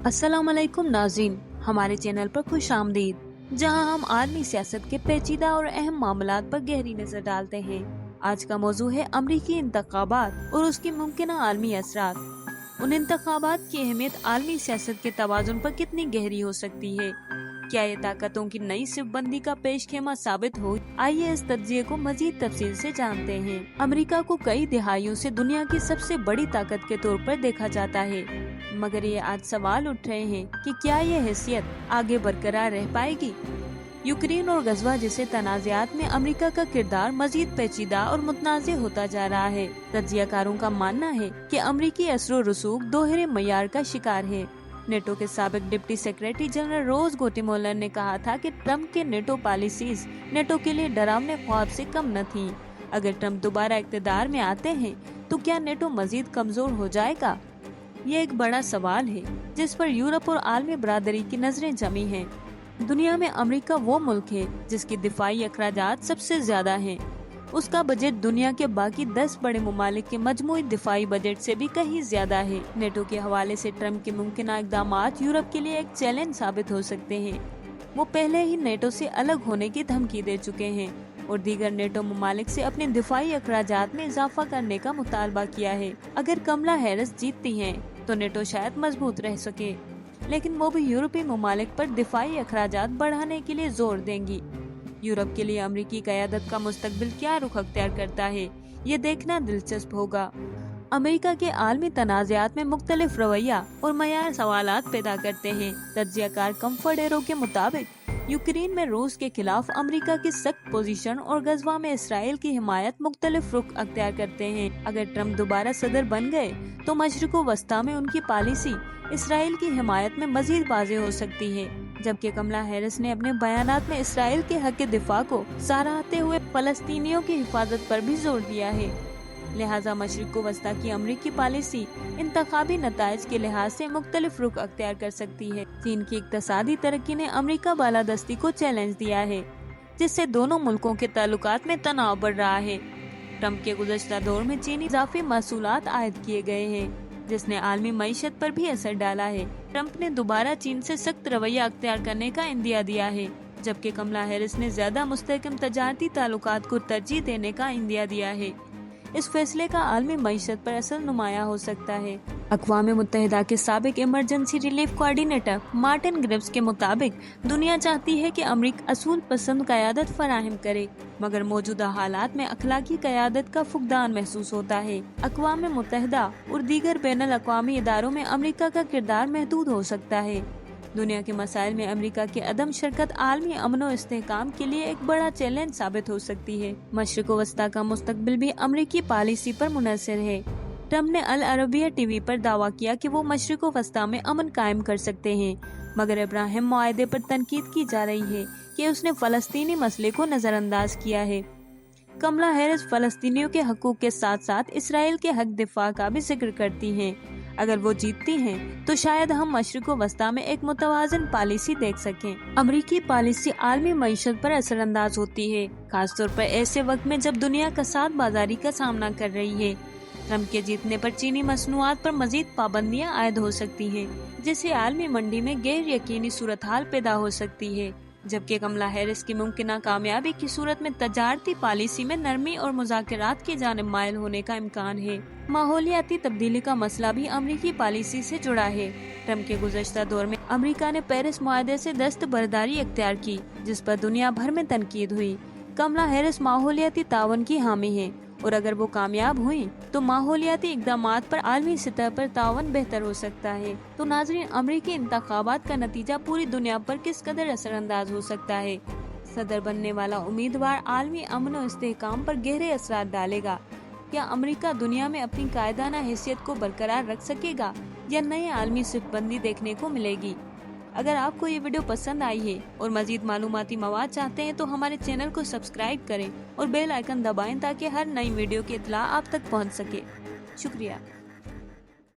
अस्सलाम वालेकुम नाज़रीन, हमारे चैनल पर खुश आमदीद, जहां हम आलमी सियासत के पेचीदा और अहम मामलात पर गहरी नजर डालते हैं। आज का मौजू है अमरीकी इंतखाबात और उसकी मुमकिन आलमी असरात। उन इंतखाबात की अहमियत आलमी सियासत के तवाज़ुन पर कितनी गहरी हो सकती है? क्या ये ताकतों की नई सिफबंदी का पेशखेमा साबित हो? आइए इस तज्जिये को मजीद तफसील से जानते हैं। अमेरिका को कई दिहाइयों से दुनिया की सबसे बड़ी ताकत के तौर पर देखा जाता है, मगर ये आज सवाल उठ रहे हैं कि क्या ये हैसियत आगे बरकरार रह पाएगी? यूक्रेन और गजवा जैसे तनाज़ात में अमेरिका का किरदार मजीद पेचीदा और मुतनाज़ होता जा रहा है। तज्जियाकारों का मानना है कि अमरीकी असर रसूख दोहरे मयार का शिकार है। नेटो के साबिक डिप्टी सेक्रेटरी जनरल रोज गोटेमोलर ने कहा था कि ट्रंप के नेटो पॉलिसीज नेटो के लिए डरावने ख्वाब से कम न थी। अगर ट्रंप दोबारा इक़्तिदार में आते हैं तो क्या नेटो मजीद कमजोर हो जाएगा? ये एक बड़ा सवाल है जिस पर यूरोप और आलमी बरादरी की नजरें जमी हैं। दुनिया में अमेरिका वो मुल्क है जिसकी दिफाई अखराजात सबसे ज्यादा हैं। उसका बजट दुनिया के बाकी 10 बड़े मुमालिक के मजमूई दिफाई बजट से भी कहीं ज्यादा है। नेटो के हवाले से ट्रंप के मुमकिन इक़दामात यूरोप के लिए एक चैलेंज साबित हो सकते हैं। वो पहले ही नेटो से अलग होने की धमकी दे चुके हैं और दीगर नेटो मुमालिक से अपने दिफाई अखराजात में इजाफा करने का मुतालबा किया है। अगर कमला हैरिस जीतती हैं तो नेटो शायद मजबूत रह सके, लेकिन वो भी यूरोपीय मुमालिक पर दिफाई अखराजात बढ़ाने के लिए जोर देंगी। यूरोप के लिए अमरीकी क़यादत का मुस्तकबिल क्या रुख अख्तियार करता है, ये देखना दिलचस्प होगा। अमेरिका के आलमी तनाज़ात में मुख्तलिफ रवैया और मयार सवालात पैदा करते हैं। तज्जियाकार कम्फर्ट एरो के मुताबिक यूक्रेन में रूस के खिलाफ अमेरिका की सख्त पोजीशन और गजवा में इसराइल की हिमायत मुख्तलिफ रुख अख्तियार करते हैं। अगर ट्रंप दोबारा सदर बन गए तो मशरिक़ वस्ता में उनकी पॉलिसी इसराइल की हिमायत में मजीद वाज़ेह हो सकती है, जबकि कमला हैरिस ने अपने बयानात में इसराइल के हक दिफा को सराहते हुए फलस्तीनियों की हिफाजत पर भी जोर दिया है। लिहाजा मशरिक़ वस्ता की अमरीकी पॉलिसी इंतखाबी नताइज के लिहाज से मुख्तलिफ रुख अख्तियार कर सकती है। चीन की इक़्तिसादी तरक्की ने अमरीका बालादस्ती को चैलेंज दिया है, जिससे दोनों मुल्कों के ताल्लुकात में तनाव बढ़ रहा है। ट्रंप के गुज़श्ता दौर में चीनी इजाफी महसूलात आयद किए गए हैं, जिसने आलमी मईशत पर भी असर डाला है। ट्रंप ने दोबारा चीन से सख्त रवैया अख्तियार करने का इंदिया दिया है, जबकि कमला हैरिस ने ज्यादा मुस्तहकम तजारती ताल्लुकात को तरजीह देने का इंदिया दिया है। इस फैसले का आलमी मईशत पर असर नुमाया हो सकता है। अक़वाम मुत्तहिदा के साबिक emergency relief coordinator Martin Greaves के मुताबिक दुनिया चाहती है कि अमरीका असूल पसंद क़यादत फराहम करे, मगर मौजूदा हालात में अखलाकी क़यादत का फुकदान महसूस होता है। अक़वाम मुत्तहिदा और दीगर बैनुल अक़वामी इदारों में अमरीका का किरदार महदूद हो सकता है। दुनिया के मसाइल में अमेरिका की अदम शिरकत आलमी अमन और इस्तेहकाम के लिए एक बड़ा चैलेंज साबित हो सकती है। मशरिक़ वस्ता का मुस्तकबिल भी अमरीकी पॉलिसी पर मुनहसर है। ट्रंप ने अल अरबिया टीवी पर दावा किया कि वो मशरिक़ वस्ता में अमन कायम कर सकते हैं, मगर इब्राहिम मुआहदे पर तनकीद की जा रही है कि उसने फ़लस्तीनी मसले को नज़रअंदाज किया है। कमला हैरिस फ़लस्तीनियों के हकूक़ के साथ साथ इसराइल के हक दिफा का भी जिक्र करती हैं। अगर वो जीतती हैं तो शायद हम मशरिक़ वस्ता में एक मुतवाज़िन पॉलिसी देख सकें। अमरीकी पॉलिसी आलमी मईशत पर असरअंदाज होती है, खासतौर पर ऐसे वक्त में जब दुनिया कसाद बाजारी का सामना कर रही है। ट्रंप के जीतने पर चीनी मसनूआत पर मजीद पाबंदियां आयद हो सकती हैं, जिससे आलमी मंडी में गैर यकीनी सूरत हाल पैदा हो सकती है। जबकि कमला हैरिस की मुमकिन कामयाबी की सूरत में तजारती पॉलिसी में नरमी और मुज़ाकरात की जानिब माइल होने का इम्कान है। माहौलियाती तब्दीली का मसला भी अमरीकी पॉलिसी से जुड़ा है। ट्रंप के गुज़श्ता दौर में अमरीका ने पेरिस मुआहदे से दस्तबरदारी इख्तियार की, जिस पर दुनिया भर में तनकीद हुई। कमला हैरिस माहौलियाती तावन की हामी है और अगर वो कामयाब हुई तो माहौलियाती इक़दामात पर आलमी सतह पर तावन बेहतर हो सकता है। तो नाज़रीन, अमरीकी इंतखाबात का नतीजा पूरी दुनिया पर किस कदर असरअंदाज हो सकता है? सदर बनने वाला उम्मीदवार आलमी अमन और इस्तेहकाम पर गहरे असरात डालेगा। क्या अमरीका दुनिया में अपनी कायदाना हैसियत को बरकरार रख सकेगा या नए आलमी सिफबंदी देखने को मिलेगी? अगर आपको ये वीडियो पसंद आई है और मजीद मालूमाती मवाद चाहते हैं तो हमारे चैनल को सब्सक्राइब करें और बेल आइकन दबाएं ताकि हर नई वीडियो की इत्तला आप तक पहुंच सके। शुक्रिया।